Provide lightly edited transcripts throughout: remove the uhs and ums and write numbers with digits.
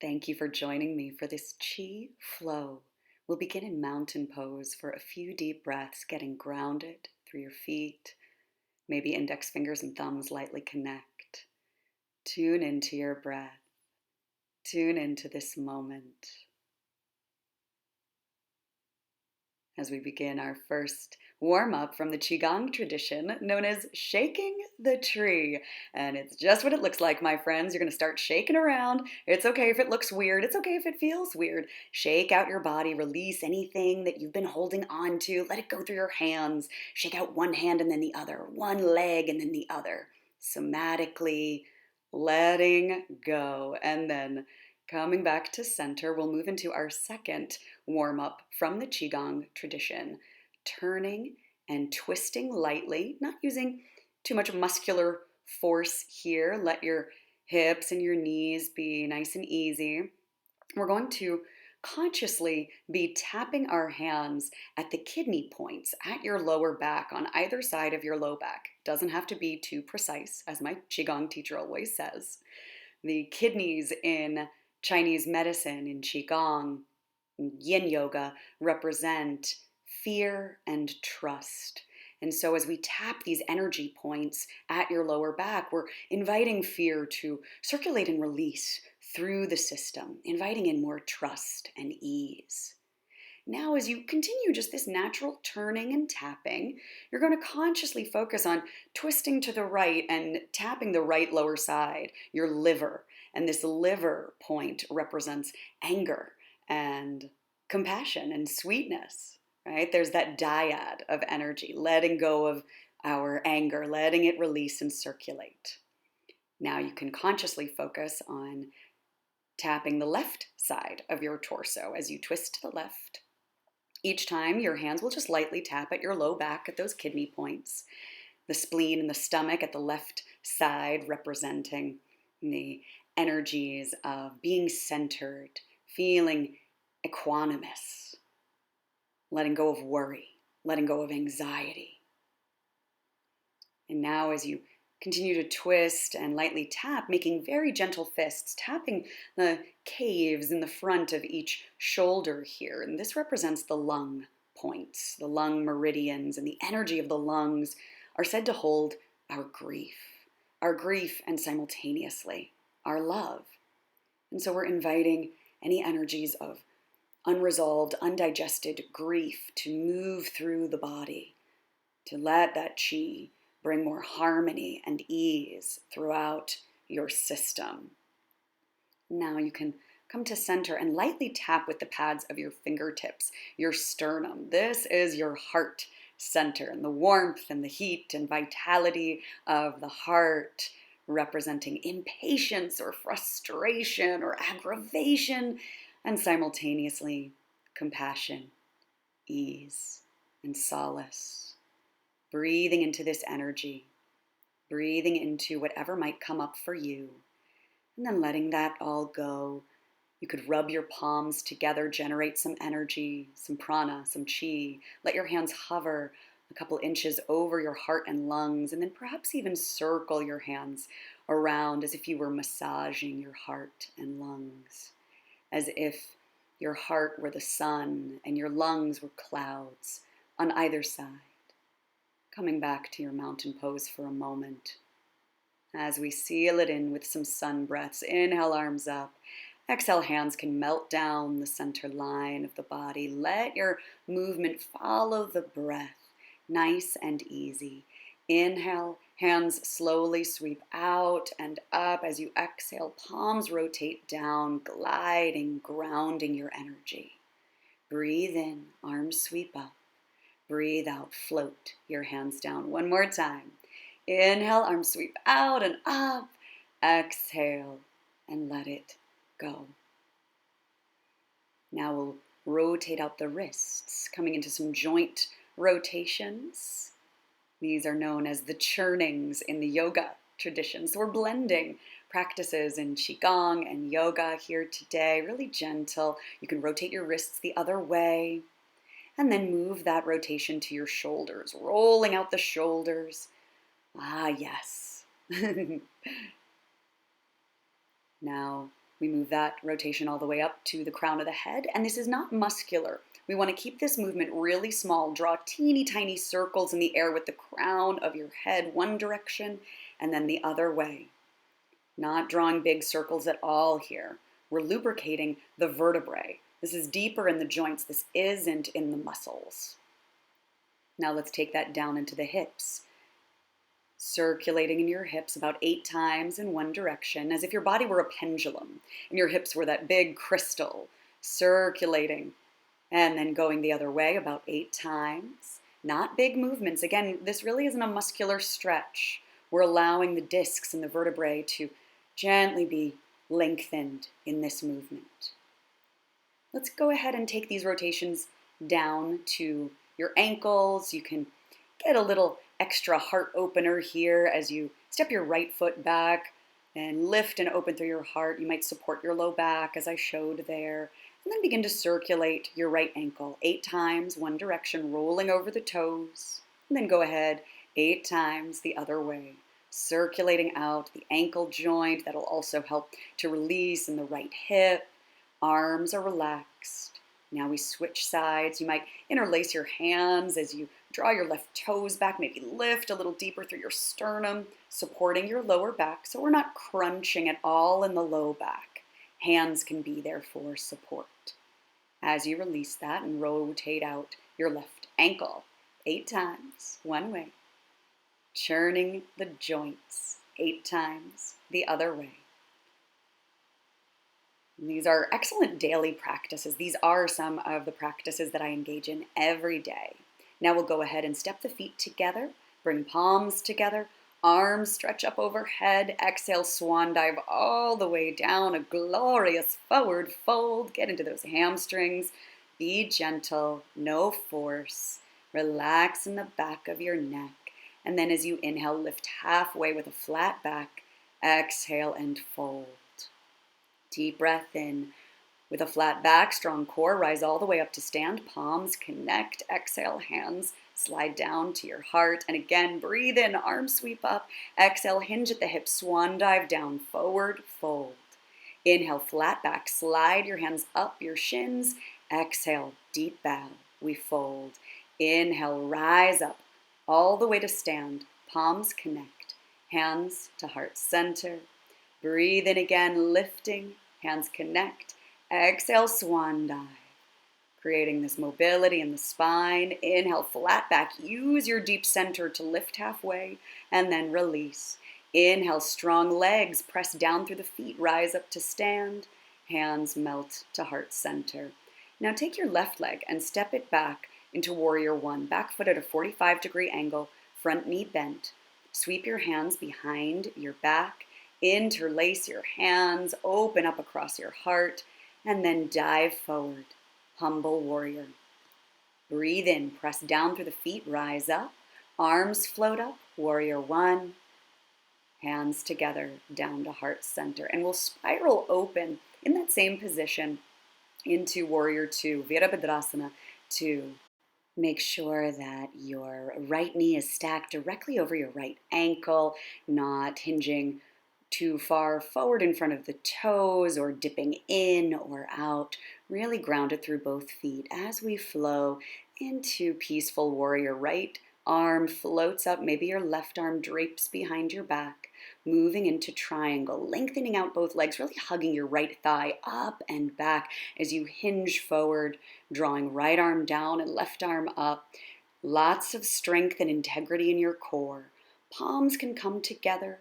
Thank you for joining me for this Chi flow. We'll begin in mountain pose for a few deep breaths, getting grounded through your feet. Maybe index fingers and thumbs lightly connect. Tune into your breath. Tune into this moment. As we begin our first warm up from the Qigong tradition known as shaking the tree. And it's just what it looks like, my friends. You're going to start shaking around. It's okay if it looks weird. It's okay if it feels weird. Shake out your body, release anything that you've been holding on to. Let it go through your hands. Shake out one hand and then the other, one leg and then the other. Somatically letting go. And then coming back to center, we'll move into our second warm up from the Qigong tradition, turning and twisting lightly, not using too much muscular force here. Let your hips and your knees be nice and easy. We're going to consciously be tapping our hands at the kidney points at your lower back on either side of your low back. Doesn't have to be too precise, as my Qigong teacher always says. The kidneys in Chinese medicine, in Qigong, Yin yoga, represent fear and trust. And so, as we tap these energy points at your lower back, we're inviting fear to circulate and release through the system, inviting in more trust and ease. Now, as you continue just this natural turning and tapping, you're going to consciously focus on twisting to the right and tapping the right lower side, your liver. And this liver point represents anger and compassion and sweetness, right? There's that dyad of energy, letting go of our anger, letting it release and circulate. Now you can consciously focus on tapping the left side of your torso as you twist to the left. Each time, your hands will just lightly tap at your low back at those kidney points, the spleen and the stomach at the left side, representing the energies of being centered, feeling equanimous, letting go of worry, letting go of anxiety. And now, as you continue to twist and lightly tap, making very gentle fists, tapping the caves in the front of each shoulder here. And this represents the lung points, the lung meridians, and the energy of the lungs are said to hold our grief and simultaneously our love. And so we're inviting any energies of unresolved, undigested grief to move through the body, to let that chi bring more harmony and ease throughout your system. Now you can come to center and lightly tap with the pads of your fingertips, your sternum. This is your heart center, and the warmth and the heat and vitality of the heart representing impatience or frustration or aggravation, and simultaneously compassion, ease, and solace. Breathing into this energy, breathing into whatever might come up for you, and then letting that all go. You could rub your palms together, generate some energy, some prana, some chi. Let your hands hover a couple inches over your heart and lungs, and then perhaps even circle your hands around as if you were massaging your heart and lungs, as if your heart were the sun and your lungs were clouds on either side. Coming back to your mountain pose for a moment. As we seal it in with some sun breaths, inhale, arms up. Exhale, hands can melt down the center line of the body. Let your movement follow the breath, nice and easy. Inhale, hands slowly sweep out and up. As you exhale, palms rotate down, gliding, grounding your energy. Breathe in, arms sweep up. Breathe out, float your hands down. One more time. Inhale, arms sweep out and up. Exhale and let it go. Now we'll rotate out the wrists, coming into some joint rotations. These are known as the churnings in the yoga tradition. So we're blending practices in Qigong and yoga here today, really gentle. You can rotate your wrists the other way. And then move that rotation to your shoulders, rolling out the shoulders. Ah, yes. Now, We move that rotation all the way up to the crown of the head, and this is not muscular. We want to keep this movement really small. Draw teeny tiny circles in the air with the crown of your head one direction and then the other way. Not drawing big circles at all here. We're lubricating the vertebrae. This is deeper in the joints. This isn't in the muscles. Now let's take that down into the hips. Circulating in your hips about 8 times in one direction, as if your body were a pendulum and your hips were that big crystal, circulating and then going the other way about 8 times. Not big movements. Again, this really isn't a muscular stretch. We're allowing the discs and the vertebrae to gently be lengthened in this movement. Let's go ahead and take these rotations down to your ankles. You can get a little extra heart opener here as you step your right foot back and lift and open through your heart. You might support your low back as I showed there. And then begin to circulate your right ankle 8 times, one direction, rolling over the toes. And then go ahead 8 times the other way, circulating out the ankle joint. That'll also help to release in the right hip. Arms are relaxed. Now we switch sides. You might interlace your hands as you draw your left toes back, maybe lift a little deeper through your sternum, supporting your lower back so we're not crunching at all in the low back. Hands can be there for support. As you release that and rotate out your left ankle 8 times, one way. Churning the joints 8 times the other way. And these are excellent daily practices. These are some of the practices that I engage in every day. Now we'll go ahead and step the feet together, bring palms together, arms stretch up overhead, exhale, swan dive all the way down, a glorious forward fold. Get into those hamstrings. Be gentle, no force. Relax in the back of your neck. And then as you inhale, lift halfway with a flat back. Exhale and fold. Deep breath in. With a flat back, strong core, rise all the way up to stand. Palms connect. Exhale, hands slide down to your heart. And again, breathe in, arms sweep up. Exhale, hinge at the hips, swan dive down, forward fold. Inhale, flat back, slide your hands up your shins. Exhale, deep bow, we fold. Inhale, rise up all the way to stand. Palms connect, hands to heart center. Breathe in again, lifting, hands connect. Exhale, swan dive. Creating this mobility in the spine. Inhale, flat back. Use your deep center to lift halfway and then release. Inhale, strong legs. Press down through the feet. Rise up to stand. Hands melt to heart center. Now take your left leg and step it back into warrior one. Back foot at a 45-degree angle. Front knee bent. Sweep your hands behind your back. Interlace your hands. Open up across your heart. And then dive forward. Humble warrior. Breathe in, press down through the feet, rise up. Arms float up, warrior one. Hands together, down to heart center. And we'll spiral open in that same position into warrior two, Virabhadrasana 2. Make sure that your right knee is stacked directly over your right ankle, not hinging too far forward in front of the toes or dipping in or out. Really grounded through both feet as we flow into peaceful warrior. Right arm floats up, maybe your left arm drapes behind your back, moving into triangle, lengthening out both legs, really hugging your right thigh up and back as you hinge forward, drawing right arm down and left arm up. Lots of strength and integrity in your core. Palms can come together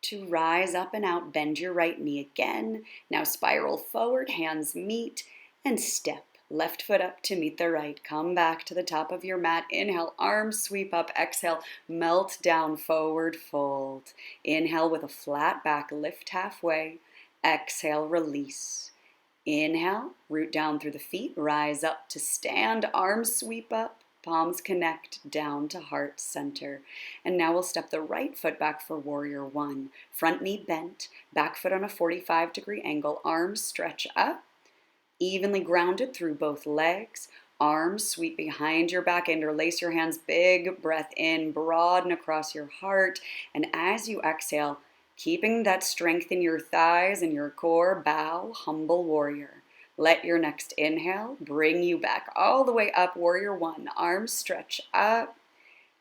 to rise up and out. Bend your right knee again. Now spiral forward, hands meet, and step. Left foot up to meet the right. Come back to the top of your mat. Inhale, arms sweep up. Exhale, melt down, forward fold. Inhale with a flat back, lift halfway. Exhale, release. Inhale, root down through the feet, rise up to stand, arms sweep up. Palms connect down to heart center. And now we'll step the right foot back for warrior one. Front knee bent, back foot on a 45-degree angle, arms stretch up, evenly grounded through both legs. Arms sweep behind your back, interlace your hands, big breath in, broaden across your heart. And as you exhale, Keeping that strength in your thighs and your core, bow, humble warrior. Let your next inhale bring you back all the way up, warrior one. Arms stretch up.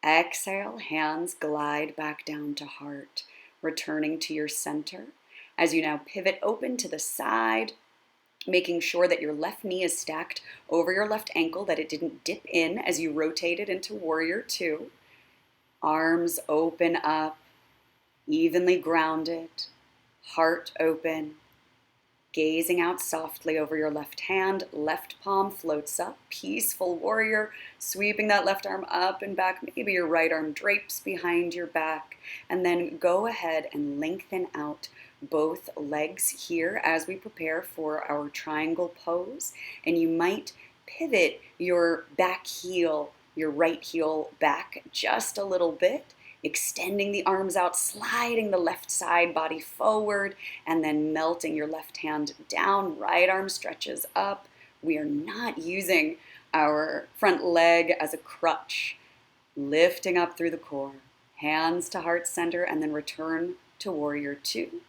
Exhale, hands glide back down to heart, returning to your center. As you now pivot open to the side, making sure that your left knee is stacked over your left ankle, that it didn't dip in as you rotated into warrior two. Arms open up, evenly grounded, heart open, gazing out softly over your left hand. Left palm floats up, peaceful warrior, sweeping that left arm up and back. Maybe your right arm drapes behind your back. And then go ahead and lengthen out both legs here as we prepare for our triangle pose. And you might pivot your back heel, your right heel back just a little bit, extending the arms out, sliding the left side body forward, and then melting your left hand down. Right arm stretches up. We are not using our front leg as a crutch. Lifting up through the core, hands to heart center, and then return to warrior two.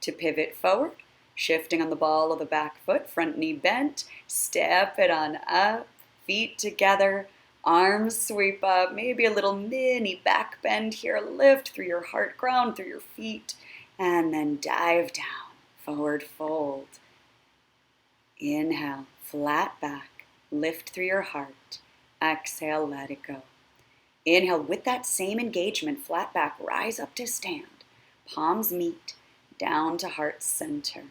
To pivot forward, shifting on the ball of the back foot, front knee bent, step it on up, feet together, arms sweep up, maybe a little mini back bend here. Lift through your heart, ground through your feet, and then dive down, forward fold. Inhale, flat back, lift through your heart. Exhale, let it go. Inhale, with that same engagement, flat back, rise up to stand. Palms meet, down to heart center.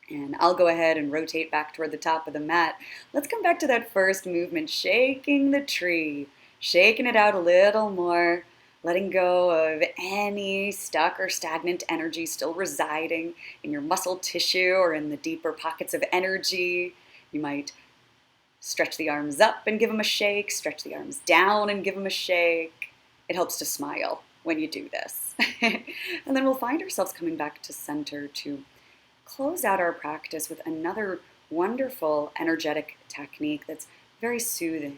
And I'll go ahead and rotate back toward the top of the mat. Let's come back to that first movement, shaking the tree, shaking it out a little more, letting go of any stuck or stagnant energy still residing in your muscle tissue or in the deeper pockets of energy. You might stretch the arms up and give them a shake, stretch the arms down and give them a shake. It helps to smile when you do this. And then we'll find ourselves coming back to center to close out our practice with another wonderful energetic technique that's very soothing.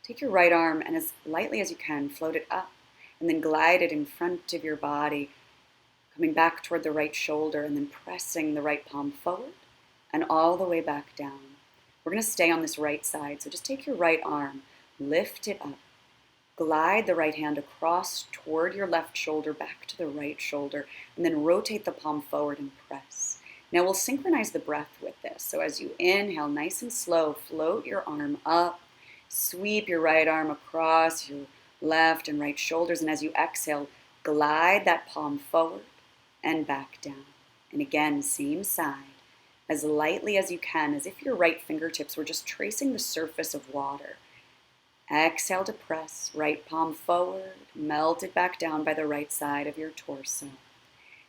Take your right arm and as lightly as you can, float it up and then glide it in front of your body, coming back toward the right shoulder and then pressing the right palm forward and all the way back down. We're going to stay on this right side, so just take your right arm, lift it up, glide the right hand across toward your left shoulder, back to the right shoulder, and then rotate the palm forward and press. Now we'll synchronize the breath with this. So as you inhale, nice and slow, float your arm up, sweep your right arm across your left and right shoulders, and as you exhale, glide that palm forward and back down. And again, same side, as lightly as you can, as if your right fingertips were just tracing the surface of water. Exhale to press, right palm forward, melt it back down by the right side of your torso.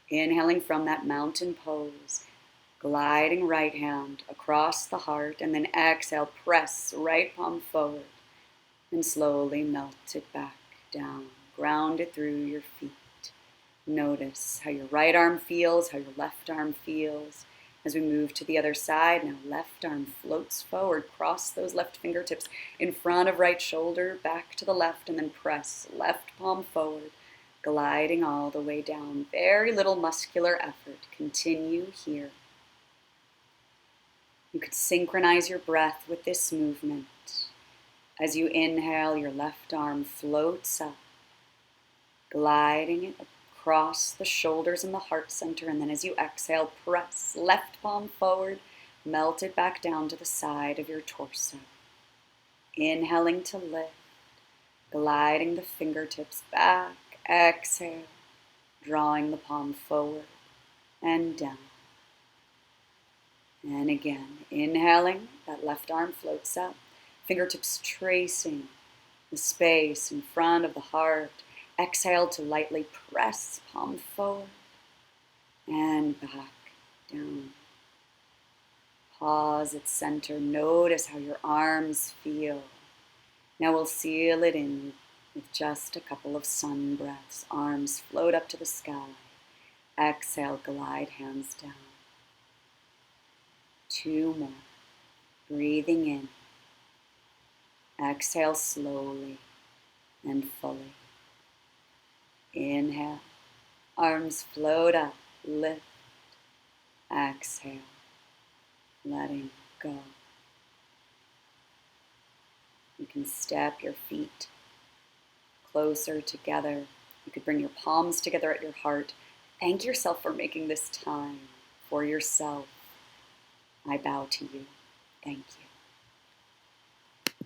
Inhaling from that mountain pose, gliding right hand across the heart, and then exhale, press right palm forward, and slowly melt it back down. Ground it through your feet. Notice how your right arm feels, how your left arm feels. As we move to the other side, now left arm floats forward, cross those left fingertips in front of right shoulder, back to the left, and then press left palm forward, gliding all the way down. Very little muscular effort. Continue here. You could synchronize your breath with this movement. As you inhale, your left arm floats up, gliding it across the shoulders and the heart center, and then as you exhale, press left palm forward, melt it back down to the side of your torso. Inhaling to lift, gliding the fingertips back, exhale, drawing the palm forward and down. And again, inhaling, that left arm floats up, fingertips tracing the space in front of the heart. Exhale to lightly press palm forward and back down. Pause at center. Notice how your arms feel. Now we'll seal it in with just a couple of sun breaths. Arms float up to the sky. Exhale, glide hands down. 2 more. Breathing in. Exhale slowly and fully. Inhale Arms float up, lift, exhale, letting go. You can step your feet closer together. You could bring your palms together at your heart. Thank yourself for making this time for yourself. I bow to you. Thank you.